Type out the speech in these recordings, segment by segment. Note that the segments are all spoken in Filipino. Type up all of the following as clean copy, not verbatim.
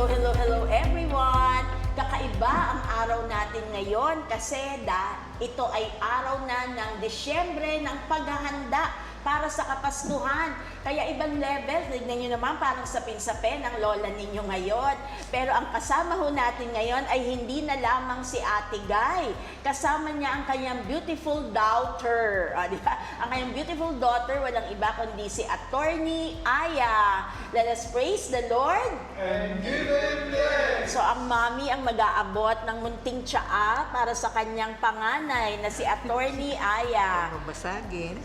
Hello, hello, hello everyone! Kakaiba ang araw natin ngayon kasi ito ay araw na ng Disyembre ng paghahanda para sa Kapaskuhan. Kaya ibang level, tignan nyo naman parang sapin-sapin ang lola ninyo ngayon. Pero ang kasama ho natin ngayon ay hindi na lamang si Ate Guy. Kasama niya ang kanyang beautiful daughter. Di ba? Ang kanyang beautiful daughter, walang iba kundi si Attorney Aya. Let us praise the Lord. And give Him thanks. So ang mami ang mag-aabot ng munting tsaa para sa kanyang panganay na si Attorney Aya. Mabasagin.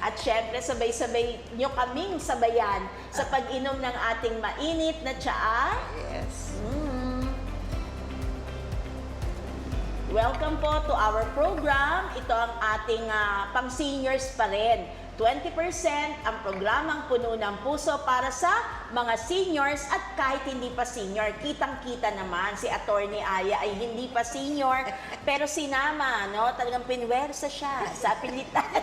At syempre, sabay-sabay nyo kaming sabayan sa pag-inom ng ating mainit na tsaa. Yes. Welcome po to our program. Ito ang ating pang-seniors pa rin. 20% ang programang Puno ng Puso para sa mga seniors at kahit hindi pa senior. Kitang-kita naman si Attorney Aya ay hindi pa senior pero sinama, no? Talagang pinwersa siya sa pilitan.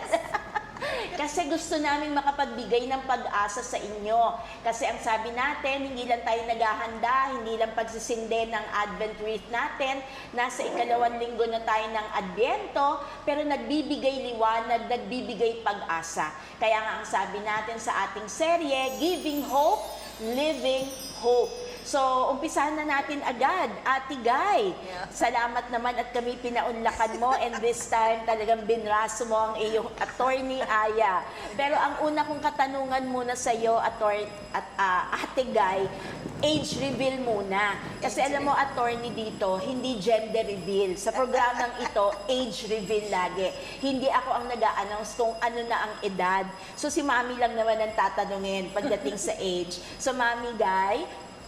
Kasi gusto namin makapagbigay ng pag-asa sa inyo. Kasi ang sabi natin, hindi lang tayo naghahanda, hindi lang pagsisinde ng Advent wreath natin, nasa ikalawang linggo na tayo ng Adbyento, pero nagbibigay liwanag, nagbibigay pag-asa. Kaya nga ang sabi natin sa ating serye, Giving Hope, Living Hope. So, umpisahan na natin agad. Ate Guy, salamat naman at kami pinaunlakan mo and this time talagang binraso mo ang iyong Attorney Aya. Pero ang una kong katanungan muna sa iyo, Ate Guy, age reveal muna. Kasi alam mo, attorney dito, hindi gender reveal. Sa programang ito, age reveal lagi. Hindi ako ang nag-a-announce kung ano na ang edad. So, si Mami lang naman ang tatanungin pagdating sa age. So, Mami Guy,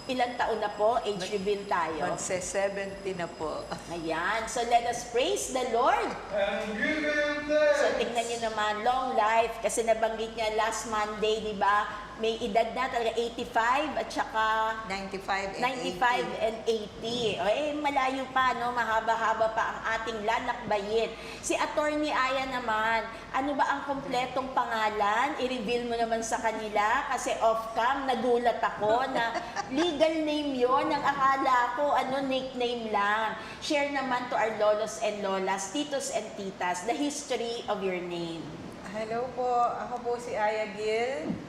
ilang taon na po? Age reveal tayo. Magse-70 na po. Ayan. So, let us praise the Lord. And give Him thanks. So, tingnan nyo naman, long life. Kasi nabanggit niya last Monday, di ba? May edad na talaga 85 at saka 95 and 95 and 80. O, malayo pa, no? Mahaba-haba pa ang ating lalakbayin. Si Attorney Aya naman, ano ba ang kompletong pangalan? I-reveal mo naman sa kanila kasi off-cam, nagulat ako na legal name yon. Ang akala ko, nickname lang. Share naman to our lolos and lolas, titos and titas, the history of your name. Hello po, ako po si Aya Gil.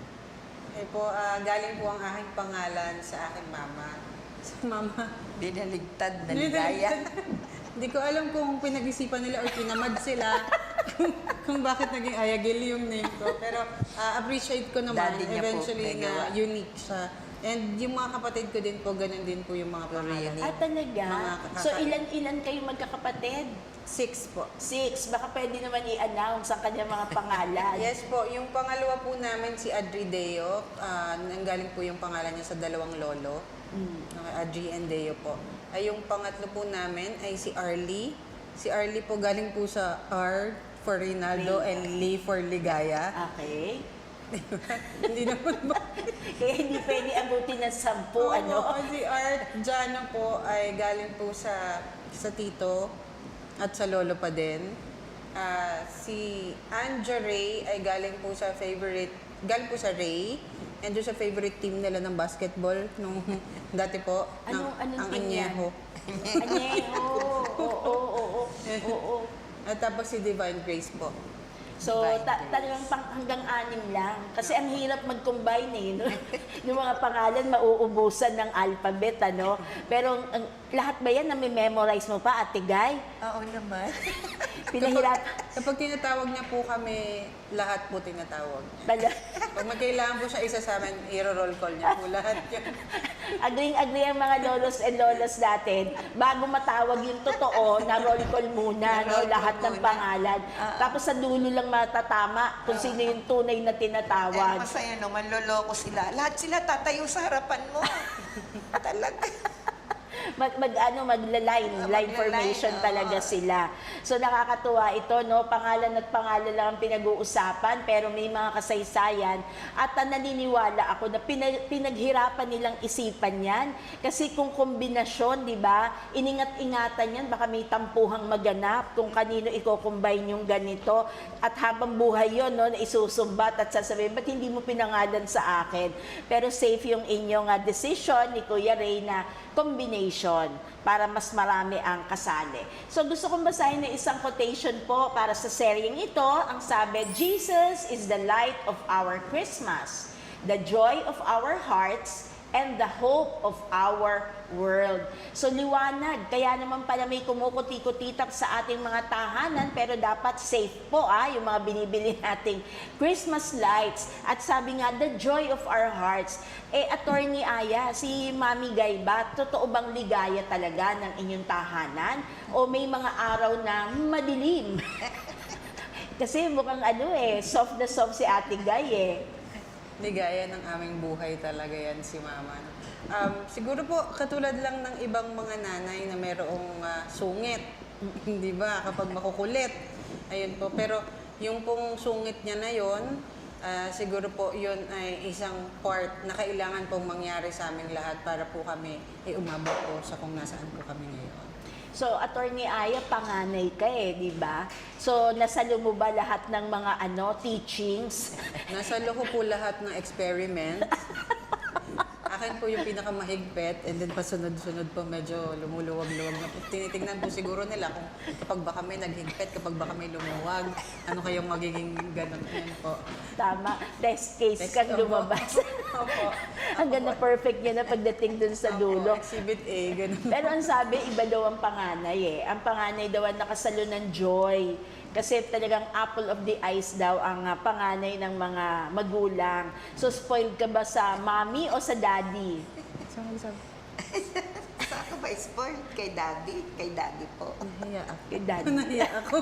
Galing po ang aking pangalan sa aking mama. Sa mama. Binaligtad na ligaya. Hindi ko alam kung pinag-isipan nila o kinamad sila kung bakit naging Aya Gil yung name ko. Pero appreciate ko naman, Daddy niya po, eventually may gawa. na unique siya. And yung mga kapatid ko din po, ganun din po yung mga pangalan. Ah, talaga? Mga So, ilan kayo magkakapatid? 6 po. 6. Baka pwede naman i-announce ang kanyang mga pangalan. Yes po, yung pangalawa po namin si Adri Deo, nanggaling po yung pangalan niya sa dalawang lolo, Adri and Deo po. Ay yung pangatlo po namin ay si Arlie. Si Arlie po galing po sa R for Rinaldo and Lee for Ligaya. Okay. Hindi naman ba? Kaya hindi pwede abutin ng 10, ano? Si Art Jano po ay galing po sa tito at sa lolo pa din. Si Anja Ray ay galing po sa Ray. And doon sa favorite team nila ng basketball nung dati po. Anong ang team yan? Añejo. Añejo. Oo. At tapos si Divine Grace po. So, talagang hanggang 6 lang. Kasi ang hirap mag-combine eh. No? Yung mga pangalan, mauubusan ng alphabet, ano? Pero lahat ba yan na may memorize mo pa, Ate Guy? Oo naman. Pinahirap. Kapag tinatawag niya po kami, lahat po tinatawag niya. Pag magkailangan po siya isa sa amin, i-roll call niya po lahat yun. Agreeing-agree ang mga lolos and lolas natin. Bago matawag yung totoo, na roll call muna, no? Lahat ng pangalan. Tapos sa dulo lang matatama kung sino yung tunay na tinatawag. Masaya naman, loloko sila. Lahat sila tatayo sa harapan mo. Talaga. line Magla-line, formation oo. talaga sila. So nakakatuwa ito, no? Pangalan at pangalan lang ang pinag-uusapan, pero may mga kasaysayan at naniniwala ako na pinaghirapan nilang isipan yan. Kasi kung kombinasyon, di ba, iningat-ingatan yan, baka may tampuhang maganap kung kanino i-combine yung ganito. At habang buhay yon, no, na isusumbat at sasabihin, ba't hindi mo pinangalan sa akin? Pero safe yung inyong decision ni Kuya Ray na combination para mas marami ang kasali. So gusto kong basahin ng isang quotation po para sa seryeng ito. Ang sabi, Jesus is the light of our Christmas, the joy of our hearts, and the hope of our world. So liwanag, kaya naman pala may kumukuti-kutitak sa ating mga tahanan, pero dapat safe po yung mga binibili nating Christmas lights. At sabi nga, the joy of our hearts. Attorney Aya, si Mami Gay ba, totoo bang ligaya talaga ng inyong tahanan? O may mga araw na madilim? Kasi mukhang soft na soft si Ate Gay Ligaya ng aming buhay talaga yan si Mama. Siguro po, katulad lang ng ibang mga nanay na mayroong sungit. Hindi ba? Kapag makukulit. Ayun po. Pero yung pong sungit niya na yon, siguro po yun ay isang part na kailangan pong mangyari sa aming lahat para po kami umabot po sa kung nasaan po kami ngayon. So, Attorney Aya, panganay ka di ba? So, nasalo mo ba lahat ng mga teachings? Nasa loob po lahat ng experiment. Akin po yung pinakamahigpit and then pasunod-sunod po medyo lumuluwag-luwag na po. Tinitingnan po siguro nila kung kapag ba kami naghigpit, kapag ba kami lumuwag, ano kayong magiging ganun yan po. Tama. Test case kang Opo. lumabas. Opo. Hanggang na perfect niya na pagdating dun sa dulo. Exhibit A, ganun. Pero ang sabi, iba daw ang panganay Ang panganay daw ang nakasalo ng joy. Kasi talagang apple of the eyes daw ang panganay ng mga magulang. So, spoiled ka ba sa mommy o sa daddy? Saan ka ba spoiled? Kay daddy? Kay daddy po. Nahiya ako. Kay daddy. Nahiya ako.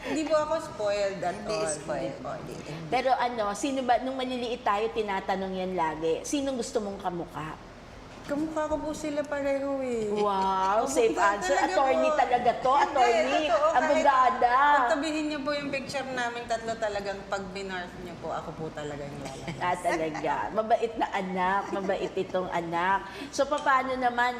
Hindi po ako spoiled at Hindi all. spoiled. Hindi po. Hindi. Pero sino ba, nung maliliit tayo, tinatanong yan lagi, sinong gusto mong kamukha? Kamukha ko po sila pareho Wow, safe answer. Talaga Attorney po. talaga to, attorney, Hindi, totoo. Kahit abogada. Pagtabihin niyo po yung picture namin tatlo talagang pag binarf niyo po, ako po talaga yung lalaki. Talaga. Mabait na anak, mabait itong anak. So, paano naman,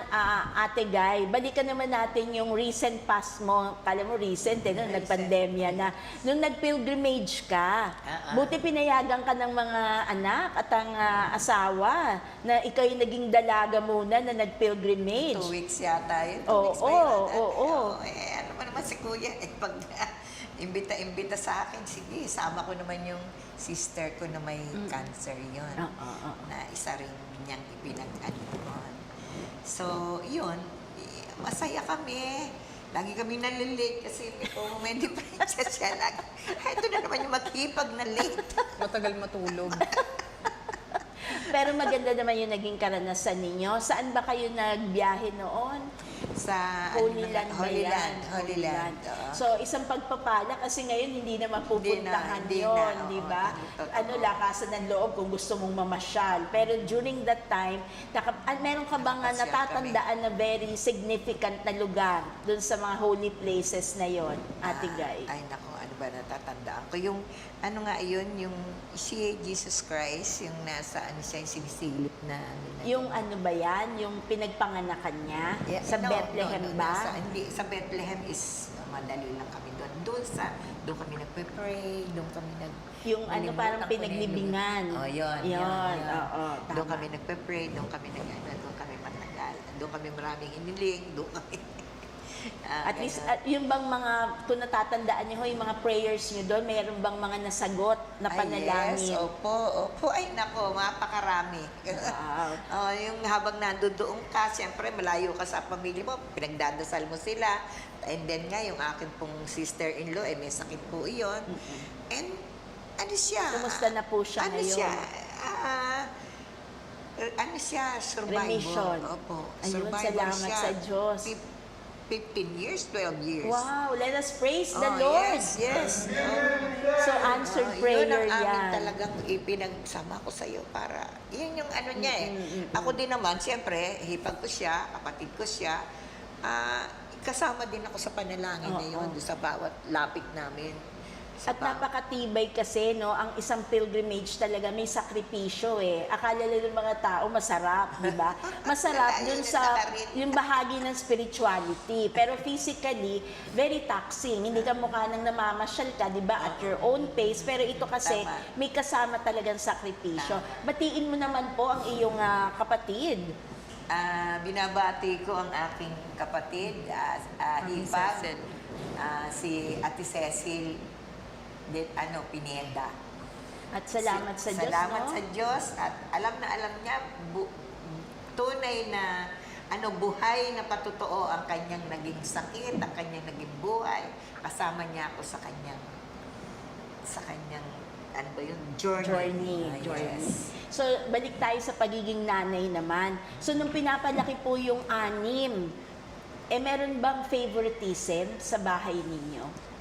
Ate Guy, balikan naman natin yung recent past mo. Kala mo recent, nung nagpandemya na. Nung nag-pilgrimage ka, buti pinayagan ka ng mga anak at ang asawa na ikaw yung naging dalaga muna na nag-pilgrimage. 2 weeks yata yun. 2 Oo, weeks ba yun? oo. Ano mo naman si Kuya, pag imbita-imbita sa akin, sige, sama ko naman yung sister ko na may cancer yun. Na isa rin niyang ipinag-anuhan. So, yun, masaya kami. Lagi kami nalilate kasi may diferensya siya. Ito na naman yung maghipag na late. Matagal matulog. Pero maganda naman yung naging karanasan ninyo. Saan ba kayo nagbiyahe noon? Sa Holy Land ba Holy yan? Land. Holy Land. oo. So, isang pagpapala kasi ngayon hindi na mapupuntahan Hindi yun, na, di oo, ba? totoo. Lakasan ng loob kung gusto mong mamasyal. Pero during that time, meron ka bang Nakapasyal natatandaan na very significant na lugar dun sa mga holy places na yon, Ate Guy? Ay, nako, ano ba natatandaan ko? Yung, ano nga yun, yung si Jesus Christ, yung nasa, ano siya, yung sinisilip na, Yung ano ba yan? Yung pinagpanganakan niya? Yeah, Sa no, Bethlehem no, ba? Hindi, sa Bethlehem is madali lang kami doon. Doon kami nagpe-pray, doon kami Yung ano, parang pinaglibingan. Oh, yun. Oo, Doon tama. kami nagpe-pray, doon kami doon kami matagal. Doon kami maraming iniling, doon kami. At least, yung bang mga, kung natatandaan niyo ho, yung mga prayers niyo doon, mayroon bang mga nasagot na panalangin? Yes, opo. Ay, nako, mapakarami. Wow. Yung habang nandoon ka, siyempre malayo ka sa pamilya mo, pinagdadasal mo sila. And then nga, yung akin pong sister-in-law, may sakit po iyon. And ano siya? Kumusta na po siya ngayon? Ano siya? Survivor. Remission. Opo. Ayun, Survivor salamat siya. sa Diyos. 15 years, 12 years. Wow, let us praise the Oh, Lord. Yes. So answered Yun prayer ang amin yan. talagang ipinagsama ko sa iyo para, yun yung ano niya eh. Ako din naman, siyempre, hipag ko siya, kapatid ko siya, kasama din ako sa panalangin na yun, doon sa bawat lapit namin. Sa At bawat- napakatibay kasi, no, ang isang pilgrimage talaga may sakripisyo eh. Akala nila ng mga tao masarap, di ba? Masarap dun sa yung bahagi ng spirituality. Pero physically, very taxing. Hindi ka mukha nang namamasyal ka, di ba, at your own pace. Pero ito kasi, Tama. may kasama talagang sakripisyo. Batiin mo naman po ang iyong kapatid. Binabati ko ang aking kapatid, hipag, si Ate Cecil Pineda. At salamat sa Diyos, Salamat no? sa Diyos at alam na alam niya tunay na buhay na patotoo ang kanyang naging sakit, ang kanyang naging buhay. Kasama niya ako sa kanyang ano ba yun? Journey. Journey. So, balik tayo sa pagiging nanay naman. So, nung pinapalaki po yung 6, meron bang favoritism sa bahay ninyo?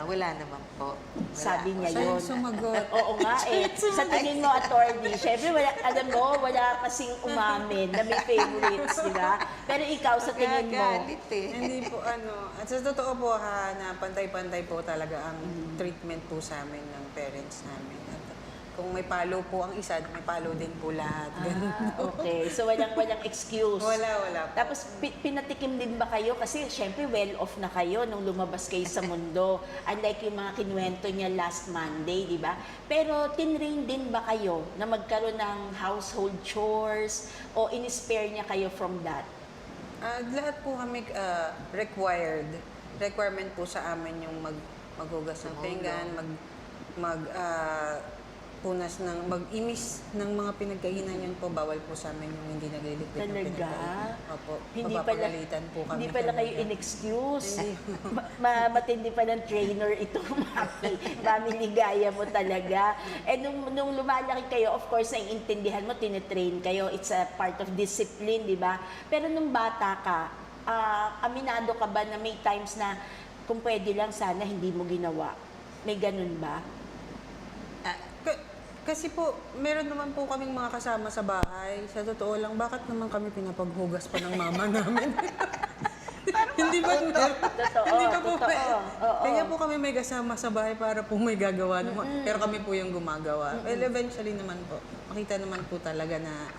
Wala naman po. Wala. Sabi niya Siya yun. yung sumagot. Oo nga eh. Sa tingin mo, attorney, syempre, wala kasing umamin na may favorites, di ba? Pero ikaw, sa tingin mo, Magagalit eh. Hindi po at sa totoo po na pantay-pantay po talaga ang treatment po sa amin ng parents namin. At kung may palo po ang isa, may palo din po lahat. Ganun. okay. So, walang excuse. Wala po. Tapos, pinatikim din ba kayo? Kasi, syempre, well-off na kayo nung lumabas kayo sa mundo. Unlike yung mga kinuwento niya last Monday, di ba? Pero, tinrain din ba kayo na magkaroon ng household chores o in-spare niya kayo from that? Lahat po kami requirement po sa amin yung maghugas ng pinggan, mag-imis ng mga pinagkainan yun po, bawal po sa amin yung hindi nagliligpit ng Talaga? pinagkainan. Opo, Hindi pala, mapapagalitan po kami. hindi pala kayo talaga. in-excuse. Matindi pa ng trainer ito, Mami. Mami, ligaya mo talaga. Eh, nung lumalaki kayo, of course, naiintindihan mo, tinitrain kayo. It's a part of discipline, di ba? Pero nung bata ka, aminado ka ba na may times na kung pwede lang sana hindi mo ginawa? May ganun ba? Kasi po, meron naman po kaming mga kasama sa bahay. Sa totoo lang, bakit naman kami pinapaghugas pa ng mama namin? Hindi ba? Totoo, Hindi ba po? totoo. Oo. Kaya po kami may kasama sa bahay para po may gagawa naman. Pero kami po yung gumagawa. Well, eventually naman po, makita naman po talaga na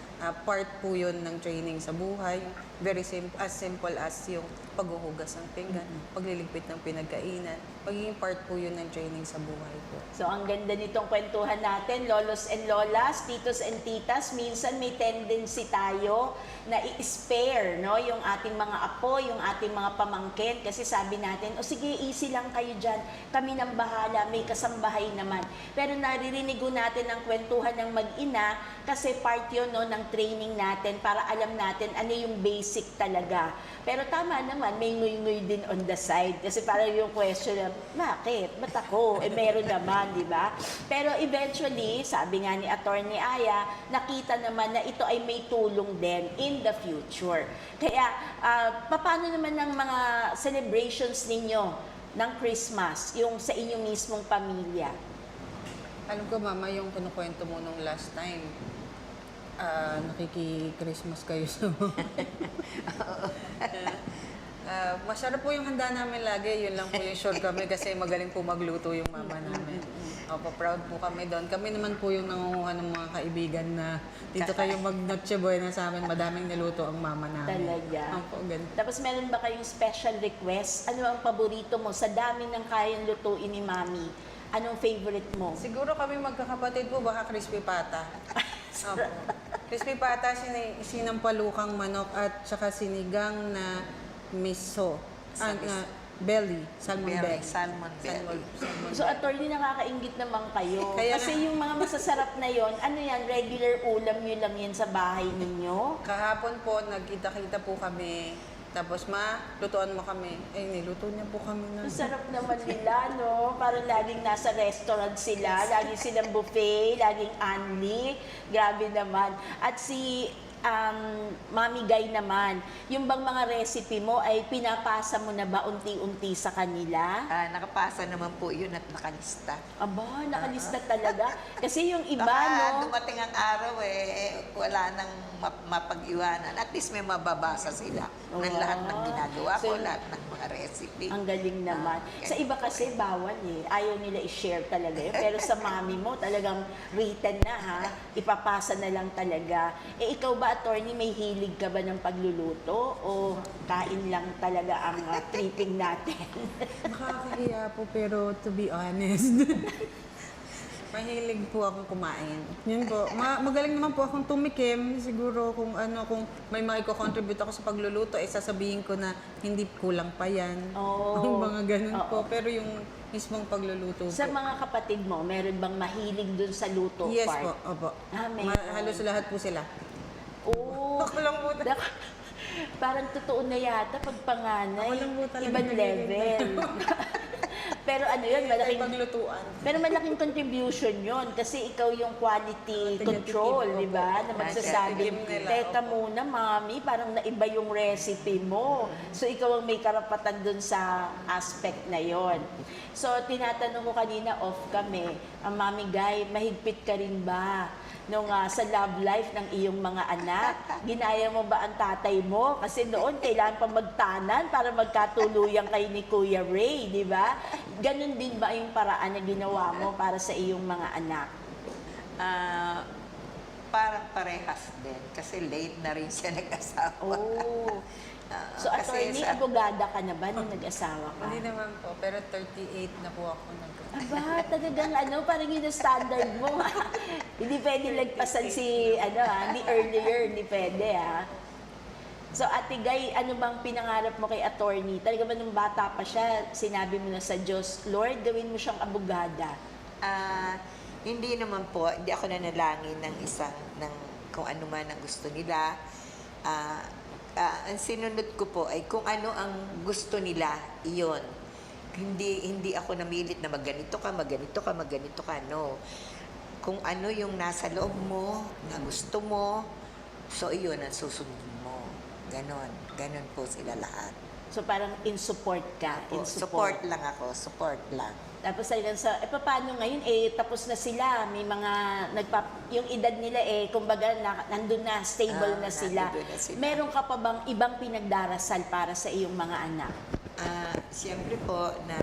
part po yun ng training sa buhay. Very simple as yung paghuhugas ng pinggan, pagliligpit ng pinagkainan. Magiging part po yun ng training sa buhay po. So, ang ganda nitong kwentuhan natin, lolos and lolas, titos and titas, minsan may tendency tayo na i-spare, no? Yung ating mga apo, yung ating mga pamangkin. Kasi sabi natin, o sige, easy lang kayo dyan. Kami nang bahala, may kasambahay naman. Pero naririnig natin ang kwentuhan ng mag-ina kasi part yun, no, ng training natin para alam natin ano yung basic talaga. Pero tama naman, may nguy-nguy din on the side. Kasi parang yung question na, bakit? Ba't ako? Meron naman, di ba? Pero eventually, sabi nga ni Attorney Aya, nakita naman na ito ay may tulong din in the future. Kaya, paano naman ng mga celebrations ninyo ng Christmas, yung sa inyong mismong pamilya? Alam ko, Mama, yung kinukwento mo nung last time, nakiki-Christmas kayo sa masarap po yung handa namin lagi. Yun lang po yung sure kami kasi magaling po magluto yung mama namin. Opo, proud po kami doon. Kami naman po yung nangunguha ng mga kaibigan na dito kayo mag-Noche Buena sa amin. Madaming niluto ang mama namin. Talaga. Opo, ganun. Tapos meron ba kayong special request? Ano ang paborito mo sa dami ng kayang lutuin ni Mami? Anong favorite mo? Siguro kami magkakapatid po, baka crispy pata. Opo. Crispy pata, sinampalukang manok at saka sinigang na miso. Na belly, salmon belly. Salmon belly. Salmon So, attorney, nakakaingit naman kayo. Kaya Kasi nga. yung mga masasarap na yon, ano yan, regular ulam nyo lang yan sa bahay ninyo? Kahapon po, nagkita-kita po kami. Tapos, lutuan mo kami. Niluto niya po kami na. Masarap naman nila, no? Parang laging nasa restaurant sila, laging silang buffet, laging unli. Grabe naman. At si Mami Guy naman, yung bang mga recipe mo ay pinapasa mo na ba unti-unti sa kanila? Nakapasa naman po yun at nakalista. Aba, nakalista talaga. Kasi yung iba, Baka no? dumating ang araw wala nang mapag-iwanan. At least may mababasa sila ng lahat ng ginagawa ko, So, lahat ng mga recipe. Ang galing naman. Sa iba kasi bawal eh. Ayaw nila i-share talaga yun. Pero sa mami mo, talagang written na ha. Ipapasa na lang talaga. Eh ikaw ba, attorney, may hilig ka ba ng pagluluto? O kain lang talaga ang tripping natin? Nakakahiya po, pero to be honest, mahilig po ako kumain. Yun po. Magaling naman po akong tumikim. Siguro kung kung may maiko-contribute ako sa pagluluto, sasabihin ko na hindi kulang pa yan. Oo. Mga ganun Oo. po. Pero yung mismong pagluluto Sa po. mga kapatid mo, meron bang mahilig dun sa luto Yes part? po, opo. Meron. Halos lahat po sila. Oo. Ako lang po. Parang totoo na yata pag panganay. Ako lang po talaga Ibang level. Pero ano yun, malaking Paglutuan. pero malaking contribution yon kasi ikaw yung quality Tiga-tikim, control, opo. di ba? Na magsasabing, Tiga-tikim nila, teka opo. muna, mami, parang naiba yung recipe mo. So, ikaw ang may karapatan dun sa aspect na yon. So, tinatanong ko kanina, off kami, ang Mami Guy, mahigpit ka rin ba nung sa love life ng iyong mga anak? Ginaya mo ba ang tatay mo? Kasi noon, kailangan pa magtanan para magkatuluyan kayo ni Kuya Ray, di ba? Ganon din ba yung paraan na ginawa mo para sa iyong mga anak? Parang parehas din. Kasi late na rin siya nag-asawa. Oh. So, Kasi attorney, sa- abogada ka na ba nung nag-asawa ka? Hindi naman po, pero 38 na po ako Aba, talagang parang yun ang standard mo. Hindi pwede lagpasan si, hindi earlier, hindi pwede, ha? So, Ate Guy, ano bang pinangarap mo kay attorney? Talaga ba nung bata pa siya, sinabi mo na sa Diyos, Lord, gawin mo siyang abogada? Hindi naman po, hindi ako nanalangin ng kung ano man ang gusto nila. Ang sinunod ko po ay kung ano ang gusto nila, iyon. Hindi ako namilit na magganito ka, no. Kung ano yung nasa loob mo, na gusto mo, so iyon ang susundin mo. Ganon po sila lahat. So, parang in support ka. In Support lang ako, support lang. Tapos talagang paano ngayon, tapos na sila, may mga, yung edad nila, kumbaga, nandun na, stable na sila. nandun na sila. Meron ka pa bang ibang pinagdarasal para sa iyong mga anak? Siyempre po na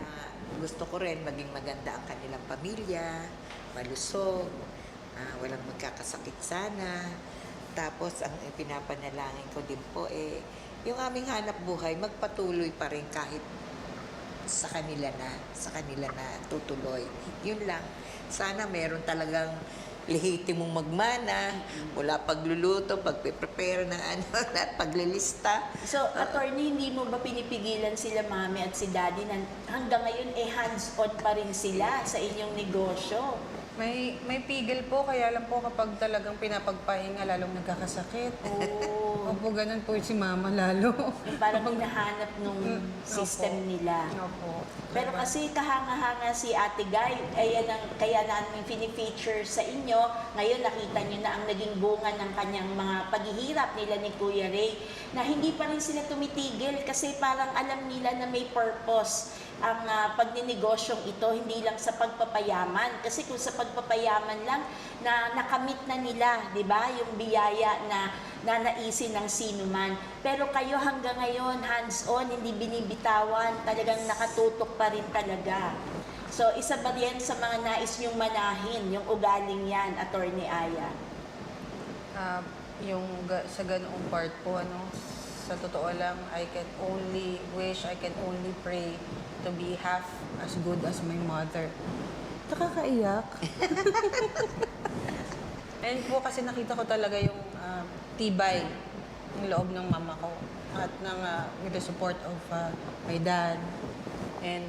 gusto ko rin maging maganda ang kanilang pamilya, malusog, walang magkakasakit sana. Tapos ang pinapanalangin ko din po yung aming hanap buhay magpatuloy pa rin kahit sa kanila na tutuloy. Yun lang. Sana meron talagang lehitimong magmana, mula pagluluto, pagpe-prepare ng at paglilista. So, attorney, hindi mo ba pinipigilan sila mami at si daddy na hanggang ngayon hands-on pa rin sila sa inyong negosyo? May pigil po, kaya lang po kapag talagang pinapagpahinga, lalong nagkakasakit. Oo. Opo, ganun po si mama lalo. Yung parang hinahanap nung system Opo. nila. Opo. Pero kasi kahanga-hanga si Ate Guy, kaya namin fini-feature sa inyo. Ngayon nakita nyo na ang naging bunga ng kanyang mga paghihirap nila ni Kuya Ray, na hindi pa rin sila tumitigil kasi parang alam nila na may purpose ang pagninegosyong ito, hindi lang sa pagpapayaman. Kasi kung sa pagpapayaman lang, na nakamit na nila, di ba? Yung biyaya na nanaisin ng sino man. Pero kayo hanggang ngayon, hands-on, hindi binibitawan, talagang nakatutok pa rin talaga. So, isa ba yan sa mga nais nyong manahin, yung ugaling yan, Attorney Aya? Sa ganoong part po, sa totoo lang, I can only wish, I can only pray to be half as good as my mother. Nakakaiyak. And po kasi nakita ko talaga yung tibay ng loob ng mama ko at with the support of my dad. And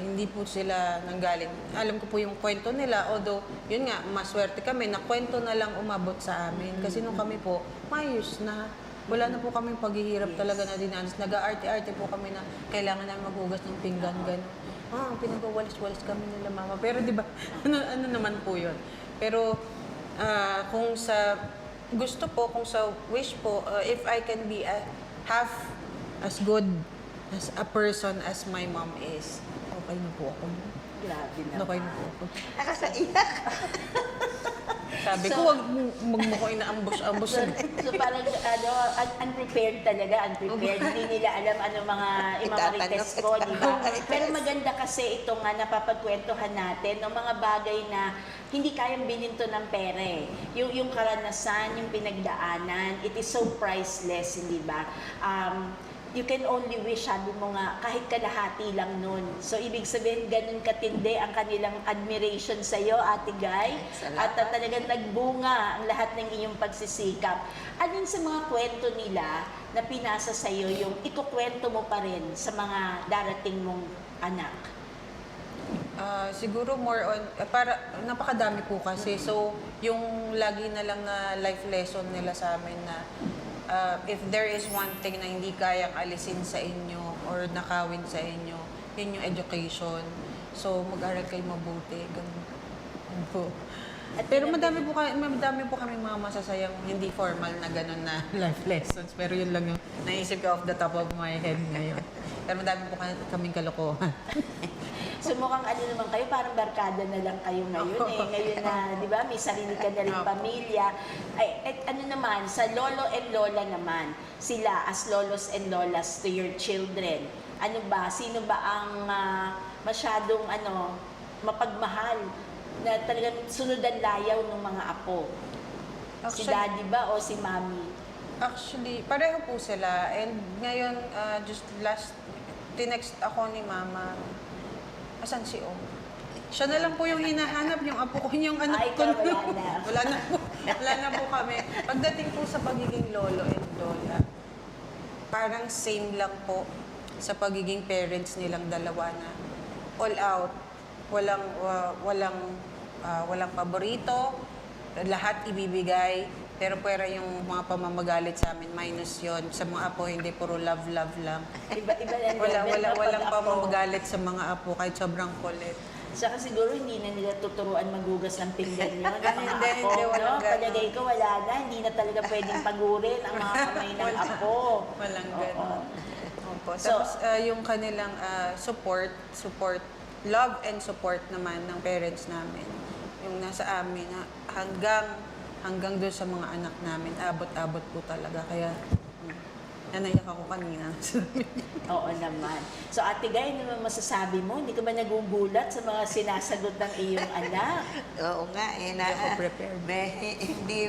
hindi po sila nanggaling. Alam ko po yung kwento nila, although yun nga, maswerte kami na kwento na lang umabot sa amin. Kasi nung kami po, mayos na. Wala na po kaming paghihirap talaga na dinanas. Nag-aarte-arte po kami na kailangan namin maghugas ng pinggan, gano'n. Pinagwawalis-walis kami nila mama. Pero di ba, ano naman po yun. Pero kung sa gusto po, kung sa wish po, if I can be half as good as a person as my mom is, okay na po ako. Grabe na. Okay na po ako. Nakakaiyak. Sabi So- ko, wag magmukhang inaambush-ambush. So parang unprepared talaga, unprepared. Hindi nila alam ano mga imamarites ko, di ba? Pero maganda kasi ito nga napapagkwentuhan natin, ng mga bagay na hindi kayang bininto ng pera eh. Yung karanasan, yung pinagdaanan, it is so priceless, hindi ba? You can only wish, sabi mo nga, kahit kalahati lang nun. So, ibig sabihin, ganun katindi ang kanilang admiration sa'yo, Ate Guy. At Salamat. talagang nagbunga ang lahat ng iyong pagsisikap. Alin sa mga kwento nila na pinasa sa'yo, yung ikukwento mo pa rin sa mga darating mong anak? Siguro more on, para napakadami po kasi. So, yung lagi na lang na life lesson nila sa amin na if there is one thing na hindi kayang alisin sa inyo or nakawin sa inyo, yun yung education. So, mag-aral kayo mabuti. Ganun po. Pero madami po kami mga masasayang hindi formal na ganun na life lessons. Pero yun lang yung naisip ko off the top of my head ngayon. Pero madami po kaming kalokohan. So mukhang ano naman kayo, parang barkada na lang kayo ngayon eh. Ngayon na, di ba, may sarili ka na rin pamilya. Ay, ano naman, sa lolo and lola naman, sila as lolos and lolas to your children, ano ba, sino ba ang masyadong mapagmahal na talagang sunod ang layaw ng mga apo? Si Actually- daddy ba o si mommy? Actually, pareho po sila. And ngayon, just tinext ako ni Mama, asan si Om? Siya na lang po yung hinahanap, yung apo ko, yung anak Ay, ko. ikaw wala na. Wala na po kami. Pagdating po sa pagiging lolo and lola, parang same lang po sa pagiging parents nilang dalawa na all out. Walang paborito, lahat ibibigay. Pero yung mga pamamagalit sa amin, minus yon. Sa mga apo, hindi puro love lang. Iba na level na Walang pag-apo. pamamagalit sa mga apo kahit sobrang kulit. Saka siguro hindi na nila tuturuan maghugas ng pinggan yun. Ang mga Hindi, apo, walang no? ganun. Palagay ko wala na. Hindi na talaga pwedeng pagurin ang mga kamay ng apo. Walang Oo. ganun. Opo. So- Tapos yung kanilang support, love and support naman ng parents namin. Yung nasa amin na hanggang doon sa mga anak namin, abot-abot po talaga. Kaya, nanayak ako kanina. Oo naman. So Ate Guy, ano naman masasabi mo? Hindi ka ba nagugulat sa mga sinasagot ng iyong anak? Oo nga, Hindi ako prepared.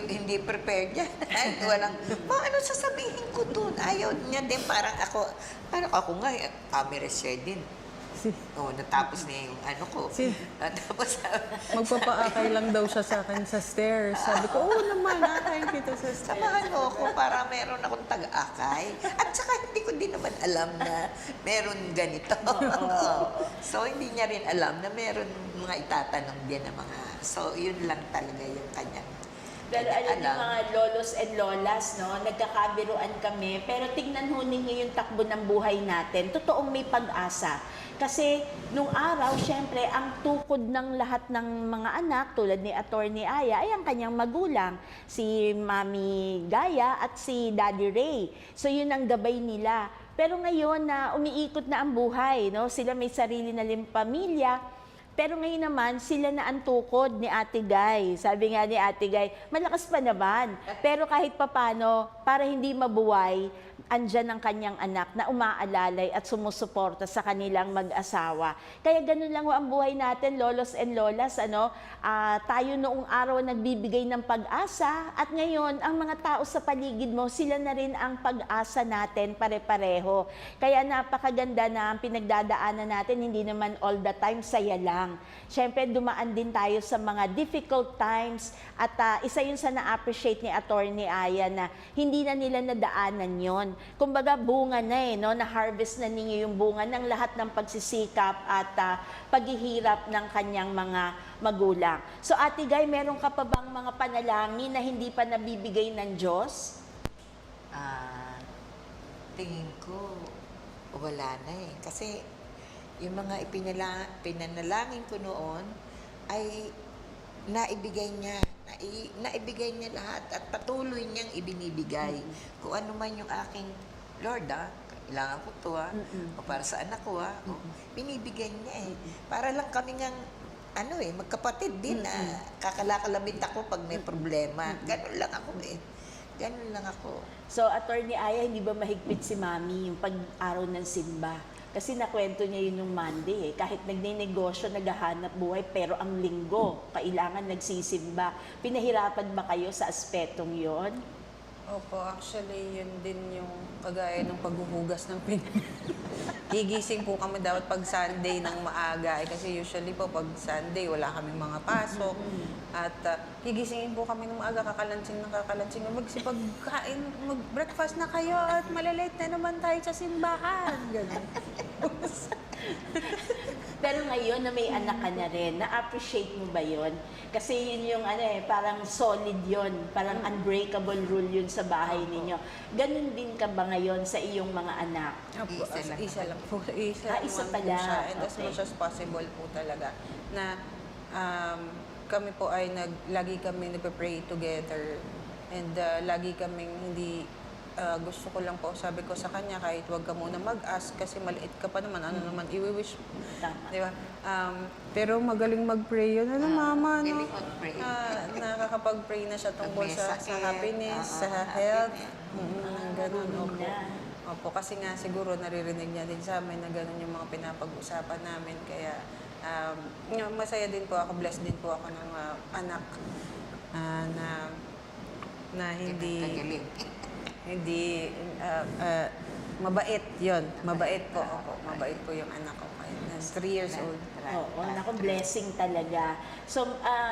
Hindi prepared yan. Walang, ano sasabihin ko dun? Ayaw niya din, parang ako nga, camera share din. Natapos niya yung ano ko. Tapos, Magpapaakay lang daw siya sa akin sa stairs. Sabi ko, oo naman, akayin kita sa stairs. samahan mo ako para meron akong taga-akay. At saka hindi ko din naman alam na meron ganito. So, hindi niya rin alam na meron mga itatanong din na mga... So, yun lang talaga yung kanyang Pero alam niyo mga lolos and lolas, no? Nagkakabiruan kami. Pero tingnan ho ninyo yung takbo ng buhay natin. Totoong may pag-asa. Kasi nung araw, syempre, ang tukod ng lahat ng mga anak, tulad ni Attorney Aya, ay ang kanyang magulang, si Mami Gaya at si Daddy Ray. So yun ang gabay nila. Pero ngayon na umiikot na ang buhay, no? Sila may sarili na rin pamilya. Pero ngayon naman, sila na ang tukod ni Ate Guy. Sabi nga ni Ate Guy, malakas pa naman. Pero kahit papano, para hindi mabuway, andyan ang kanyang anak na umaalalay at sumusuporta sa kanilang mag-asawa. Kaya ganun lang ho ang buhay natin, lolos and lolas. Tayo noong araw nagbibigay ng pag-asa at ngayon, ang mga tao sa paligid mo, sila na rin ang pag-asa natin pare-pareho. Kaya napakaganda na ang pinagdadaanan natin, hindi naman all the time saya lang. Siyempre, dumaan din tayo sa mga difficult times at isa yun sa na-appreciate ni Attorney Aya na hindi na nila nadaanan yon. Kumbaga, bunga na no? Na-harvest na ninyo yung bunga ng lahat ng pagsisikap at paghihirap ng kanyang mga magulang. So, Ate Guy, meron ka pa bang mga panalangin na hindi pa nabibigay ng Diyos? tingin ko, wala na eh. Kasi yung mga pinanalangin ko noon ay naibigay niya naibigay niya lahat at patuloy niyang ibinibigay. Kung ano man yung aking, Lord, kailangan ko to, o para sa anak ko, o, binibigay niya eh. Para lang kami ngang, magkapatid din na kakalakalabit ako pag may problema. Ganun lang ako eh. Ganun lang ako. So, Attorney Aya, hindi ba mahigpit si Mami yung pag-araw ng simba? Kasi nakwento niya yun nung Monday eh. Kahit nagninegosyo, naghahanap buhay, pero ang linggo, kailangan nagsisimba. Pinahirapan ba kayo sa aspetong yon? Opo, actually, yun din yung kagaya ng paghuhugas ng pinag. Gigising po kami dapat pag Sunday ng maaga. Kasi usually po pag Sunday, wala kaming mga pasok. At gigisingin po kami ng maaga, kakalansing. Magsipagkain, mag-breakfast na kayo at malalate na naman tayo sa simbahan. Ganun. Pero ngayon na may anak ka na rin, na-appreciate mo ba yon? Kasi yun yung parang solid yon, parang unbreakable rule yun sa bahay ninyo. Ganun din ka ba ngayon sa iyong mga anak? Opo, isa lang po. Isa naman pala. po siya. And as Okay. much as possible po talaga na kami po ay lagi kami nagpe-pray together and lagi kaming hindi gusto ko lang po, sabi ko sa kanya, kahit wag ka muna mag-ask kasi maliit ka pa naman, ano naman, i-wish mo. Tama. Di ba? Pero magaling mag-pray yun. Mama, no? Galing mag-pray. Nakakapag-pray na siya tungkol Pag may sa sakit, happiness, sa happiness. health. Ganun, marunong opo. na. Opo, kasi nga siguro naririnig niya din sa amin na ganun yung mga pinapag-usapan namin. Kaya masaya din po ako, blessed din po ako ng anak na hindi mabait yon, mabait po ako, mabait po yung anak ko, 3 years old. Oo, naku, blessing talaga. So,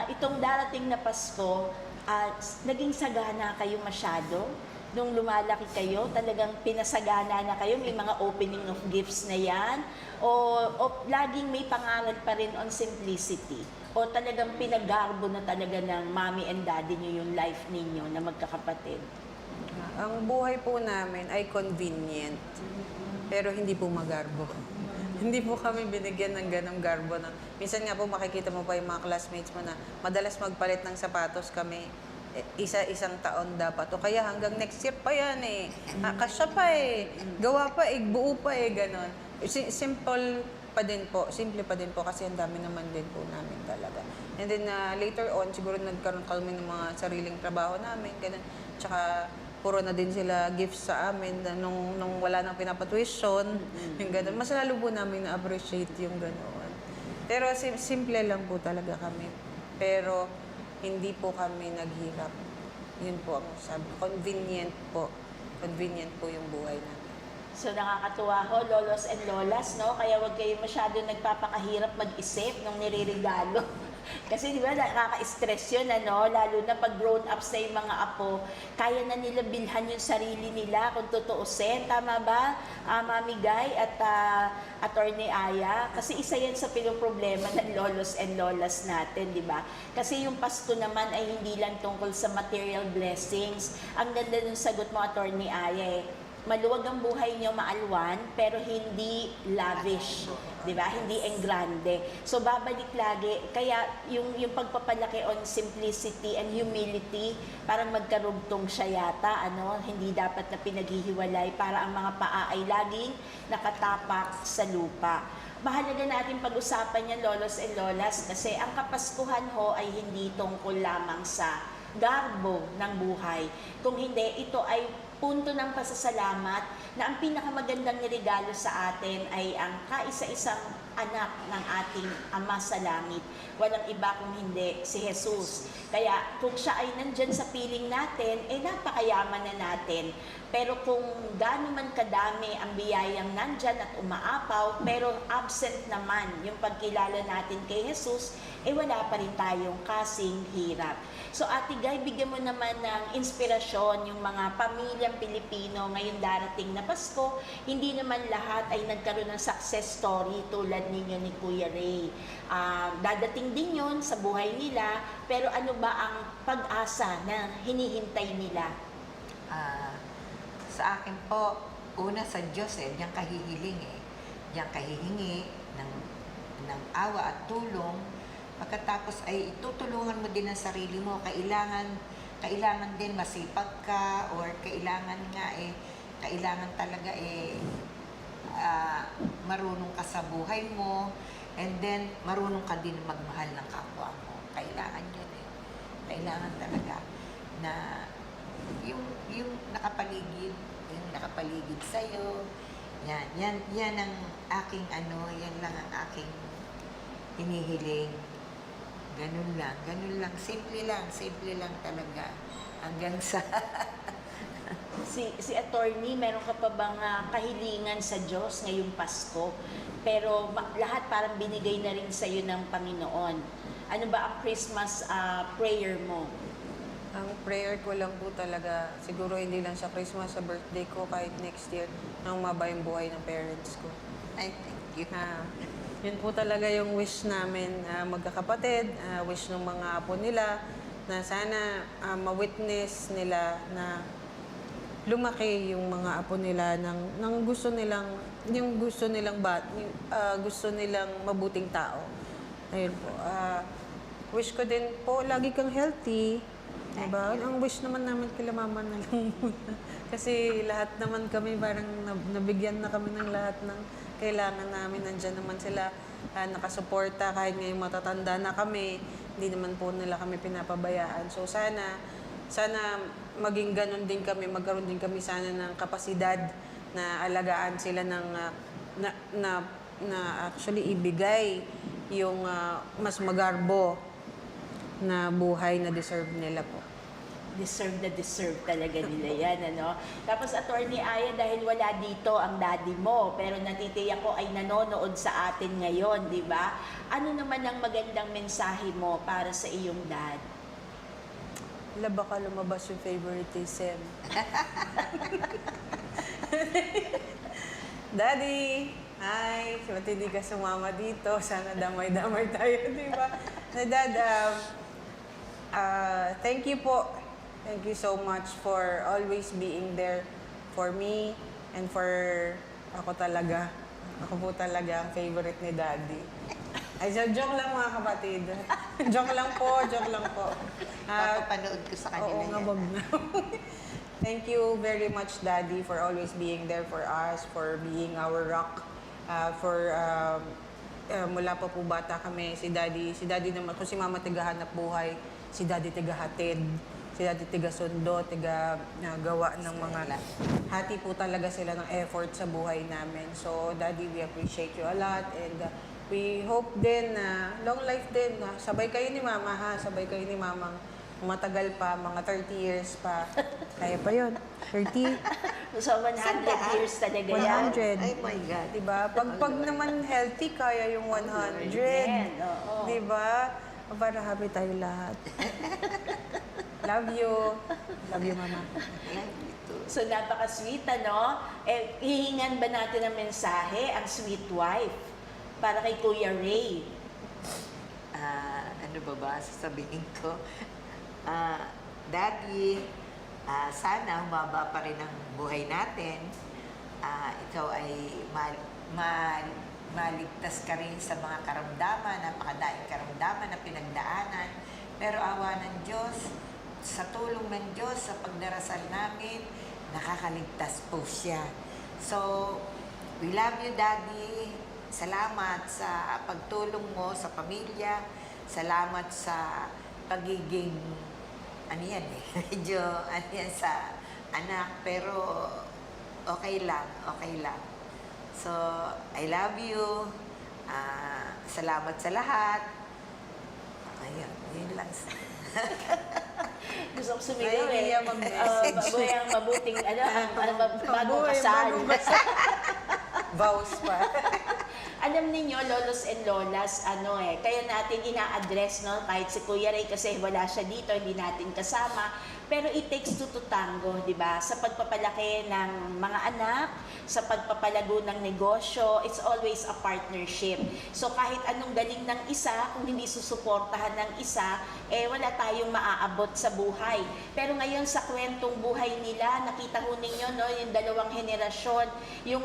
itong darating na Pasko, naging sagana kayo masyado? Nung lumalaki kayo, talagang pinasagana na kayo? May mga opening of gifts na yan? O laging may pangaral pa rin on simplicity? O talagang pinagarbo na talaga ng mommy and daddy nyo yung life ninyo na magkakapatid? Ang buhay po namin ay convenient, pero hindi po magarbo. Hindi po kami binigyan ng ganong garbo. Minsan nga po makikita mo pa yung mga classmates mo na madalas magpalit ng sapatos kami isa-isang taon dapat. O kaya hanggang next year pa yan eh. Kasya pa eh. Gawa pa eh. Buo pa eh. Ganon. Simple pa din po kasi ang dami naman din po namin talaga. And then later on, siguro nagkaroon kami ng mga sariling trabaho namin. Ganon. Tsaka puro na din sila gifts sa amin nung wala nang pinapatuition. Yung ganon. Mas lalo po namin na-appreciate yung ganon. Pero simple lang po talaga kami. Pero hindi po kami naghirap. Yun po ang sabi. Convenient po. Convenient po yung buhay namin. So nakakatuwa ho, lolos and lolas, no? Kaya wag kayo masyado nagpapakahirap mag-isip ng nireregalo. Kasi di ba, nakaka-stress yun, ano? Lalo na pag grown-ups na yung mga apo, kaya na nila bilhan yung sarili nila kung tutuusin. Tama ba, Mami Guy at Attorney Aya? Kasi isa yan sa pinoproblema ng lolos and lolas natin, di ba? Kasi yung Pasko naman ay hindi lang tungkol sa material blessings. Ang ganda ng sagot mo, Attorney Aya, maluwag ang buhay niyo, maalwan, pero hindi lavish, di ba? Hindi engrande. So, babalik lagi. Kaya, yung pagpapalaki on simplicity and humility, parang magkarugtong siya yata, ano? Hindi dapat na pinaghihiwalay para ang mga paa ay laging nakatapak sa lupa. Mahalaga natin pag-usapan yan, lolos and lolas, kasi ang Kapaskuhan ho ay hindi tungkol lamang sa garbo ng buhay. Kung hindi, ito ay punto ng pasasalamat na ang pinakamagandang niregalo sa atin ay ang kaisa-isang anak ng ating Ama sa Langit. Walang iba kung hindi si Jesus. Kaya kung siya ay nandyan sa piling natin, napakayaman na natin. Pero kung gaano man kadami ang biyayang nandyan at umaapaw, pero absent naman yung pagkilala natin kay Jesus, wala pa rin tayong kasing hirap. So Ate Guy, bigyan mo naman ng inspirasyon yung mga pamilyang Pilipino ngayong darating na Pasko. Hindi naman lahat ay nagkaroon ng success story tulad ninyo ni Kuya Ray. Dadating din yun sa buhay nila, pero ano ba ang pag-asa na hinihintay nila? Sa akin po, una sa Diyos diyang kahihiling diyang kahihingi ng awa at tulong Pagkatapos ay itutulungan mo din ang sarili mo. Kailangan din masipag ka or kailangan talaga marunong ka sa buhay mo, and then marunong ka din magmahal ng kapwa mo. Kailangan yun eh. Kailangan talaga na yung nakapaligid sa'yo, yan ang aking yan lang ang aking hinihiling. Ganun lang, simple lang talaga. Hanggang sa Si attorney, meron ka pa bang kahilingan sa Diyos ngayong Pasko? Pero lahat parang binigay na rin sa iyo ng Panginoon. Ano ba ang Christmas prayer mo? Ang prayer ko lang po talaga, siguro hindi lang sa Christmas, sa birthday ko, kahit next year, nang maba yung buhay ng parents ko. ay, thank you. Yun po talaga yung wish namin, magkakapatid, wish ng mga apo nila, na sana ma-witness nila na lumaki yung mga apo nila ng gusto nilang mabuting tao. Ayun po. Wish ko din po, lagi kang healthy. Diba? Ang wish naman namin kila mama na lang muna. Kasi lahat naman kami, parang nabigyan na kami ng lahat ng kailangan namin. Nandyan naman sila nakasuporta kahit ngayong matatanda na kami. Hindi naman po nila kami pinapabayaan. So sana maging ganun din kami, magkaroon din kami sana ng kapasidad na alagaan sila ng na actually ibigay yung mas magarbo na buhay na deserve nila po. Deserve talaga nila yan, ano? Tapos, Attorney Aya, dahil wala dito ang daddy mo, pero natitiyak ko ay nanonood sa atin ngayon, di ba? Ano naman ang magandang mensahe mo para sa iyong dad? Wala, baka lumabas yung favoritism. Daddy! Hi! Ba't hindi ka sumama dito? Sana damay-damay tayo, di ba? Dad, thank you po. Thank you so much for always being there for me and for ako talaga. Ako po talaga ang favorite ni Daddy. Ay, joke lang mga kapatid. joke lang po. Papapanood ko sa kanila Oo nga, yan. wag na. Thank you very much, Daddy, for always being there for us, for being our rock, mula pa po bata kami, si Daddy naman, kung si Mama tigahanap buhay, si Daddy tigahatid, si Daddy tiga-sundo, gawa ng mga hati po talaga sila ng effort sa buhay namin. So, Daddy, we appreciate you a lot, and we hope din na long life din, na sabay kayo ni Mama, ha? Sabay kayo ni Mama, matagal pa, mga 30 years pa. Kaya pa yun, 30. So, 100 years talaga yan. 100. Oh my God. Diba? Pag naman healthy, kaya yung 100. Amen. Oo. Diba? Para happy tayo lahat. Love you. Love you, Mama. So, napaka-sweet, ano? Hihingan ba natin ng mensahe ang sweet wife para kay Kuya Ray? Ano ba sasabihin ko? Daddy, sana humaba pa rin ang buhay natin. Ikaw ay maligtas ka rin sa mga karamdaman, napakadaing karamdaman na pinagdaanan. Pero awa ng Diyos, sa tulong ng Diyos, sa pagdarasal namin, nakakaligtas po siya. So, we love you, Daddy. Salamat sa pagtulong mo sa pamilya. Salamat sa pagiging, medyo, sa anak. Pero, okay lang. So, I love you. Salamat sa lahat. Ayun, yun lang. Gusto ko sumigaw eh. Nahihiya mag-message. Ang mabuting, bagong Mabuhay, kasal. bagong kasal. Vows pa. Alam ninyo, lolos and lolas, kaya natin ina-address, no? Kahit si Kuya Ray kasi wala siya dito, hindi natin kasama. Pero it takes two to tango, di ba? Sa pagpapalaki ng mga anak, sa pagpapalago ng negosyo, it's always a partnership. So kahit anong galing ng isa, kung hindi susuportahan ng isa, wala tayong maaabot sa buhay. Pero ngayon sa kwentong buhay nila, nakita ho ninyo, no, yung dalawang henerasyon, yung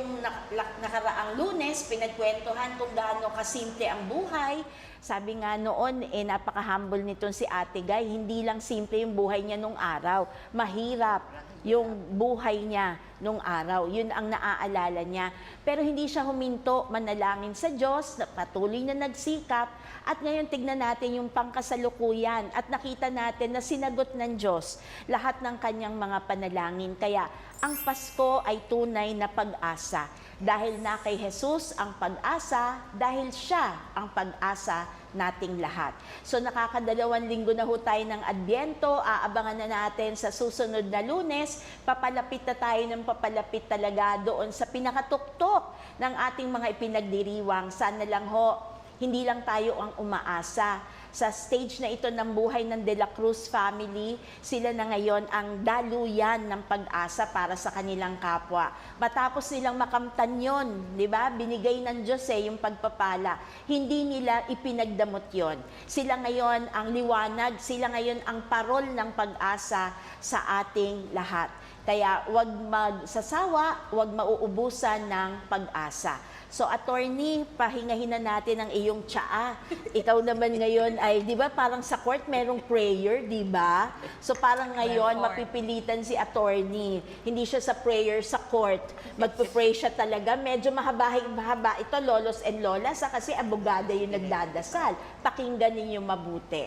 nakaraang Lunes, pinagkwentuhan kung gaano kasimple ang buhay, Sabi nga noon, napaka-humble nitong si Ate Guy. Hindi lang simple yung buhay niya nung araw. Mahirap yung buhay niya nung araw. Yun ang naaalala niya. Pero hindi siya huminto, manalangin sa Diyos, patuloy na nagsikap. At ngayon tignan natin yung pangkasalukuyan at nakita natin na sinagot ng Diyos lahat ng kanyang mga panalangin. Kaya ang Pasko ay tunay na pag-asa. Dahil na kay Jesus ang pag-asa, dahil siya ang pag-asa nating lahat. So nakakadalawang linggo na ho tayo ng Adbyento, aabangan na natin sa susunod na Lunes, papalapit na tayo ng papalapit talaga doon sa pinakatuktok ng ating mga ipinagdiriwang. Sana lang ho, hindi lang tayo ang umaasa. Sa stage na ito ng buhay ng De La Cruz family, sila na ngayon ang daluyan ng pag-asa para sa kanilang kapwa. Matapos nilang makamtan yun, di ba? Binigay ng Diyos yung pagpapala. Hindi nila ipinagdamot yon. Sila ngayon ang liwanag, sila ngayon ang parol ng pag-asa sa ating lahat. Kaya huwag magsasawa, huwag mauubusan ng pag-asa. So, attorney, pahingahin na natin ang iyong tsaa. Ikaw naman ngayon ay, di ba, parang sa court merong prayer, di ba? So, parang ngayon, mapipilitan si attorney. Hindi siya sa prayer sa court. Magpipray siya talaga. Medyo mahaba ito, lolos and lolas, kasi abogada yung nagdadasal. Pakinggan ninyo mabuti.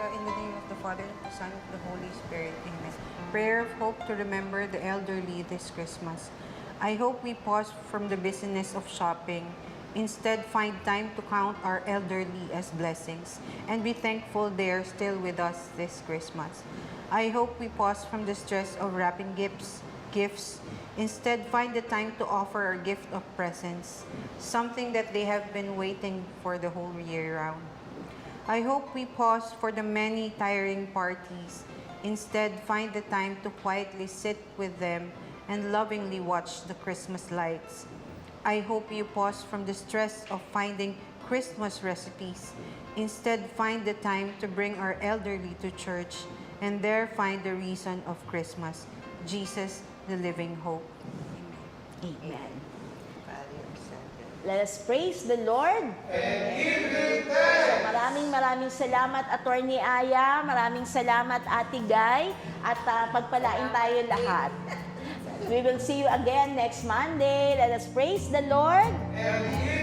In the name of the Father, and the Son, and the Holy Spirit. Amen. Prayer of hope to remember the elderly this Christmas. I hope we pause from the business of shopping, instead find time to count our elderly as blessings, and be thankful they are still with us this Christmas. I hope we pause from the stress of wrapping gifts, instead find the time to offer our gift of presents, something that they have been waiting for the whole year round. I hope we pause for the many tiring parties, instead find the time to quietly sit with them and lovingly watch the Christmas lights. I hope you pause from the stress of finding Christmas recipes, instead find the time to bring our elderly to church and there find the reason of Christmas, Jesus, the living hope. Amen. Father, Son, Let us praise the Lord. And give Him thanks. So maraming salamat, Attorney Aya. Maraming salamat, Ate Guy. At pagpalain tayo lahat. We will see you again next Monday. Let us praise the Lord. And give